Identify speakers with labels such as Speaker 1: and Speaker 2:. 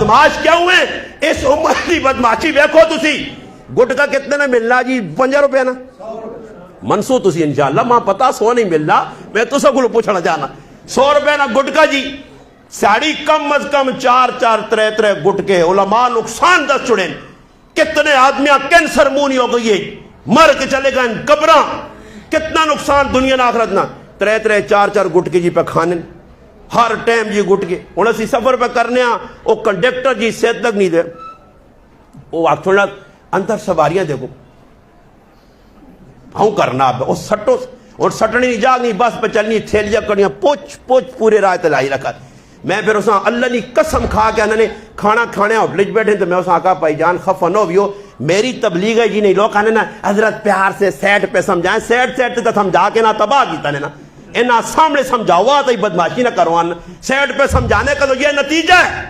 Speaker 1: بدماش کیا ہوئے اس امت کی بدماشی ویکھو تسی گٹکا کتنے نے ملنا جی 5 روپے نا منسو تسی انشاءاللہ ماں پتا 100 نہیں ملنا میں تو سب کو پوچھنا چاہنا 100 روپے نا گٹکا جی ساڑی کم از کم 4 3 گٹکے علماء نقصان دس چڑھیں کتنے آدمیاں کینسر مونی ہو گئی ہے مر کے چلے گئے قبراں کتنا نقصان دنیا نہ آخرت نہ 3 4 گٹکے جی پہ کھانے ہر ٹائم جی گٹکے انہیں اسی سفر پہ کرنے وہ کنڈکٹر جی صحت تک نہیں دے وہ آپ تھوڑا اندر سواریاں دیکھو ہوں کرنا وہ سٹو اور سٹنی نہیں جاگنی بس پہ چلنی تھیلیاں کرنیاں پوچھ پورے رائے تلائی رکھا میں پھر اساں اللہ نے قسم کھا کے انہوں نے کھانا کھانے ہوٹل بیٹھے تو میں اساں آقا بھائی جان خفا نہ ہوئیو میری تبلیغ ہے جی نہیں لوگ کہنے نا حضرت پیار سے سیٹ پہ سمجھائیں سیٹ تو سمجھا کے نہ تباہ کیتا نے نا انہاں سامنے سمجھاوا تو بدماشی نہ کروان سیٹ پہ سمجھانے کا تو یہ نتیجہ ہے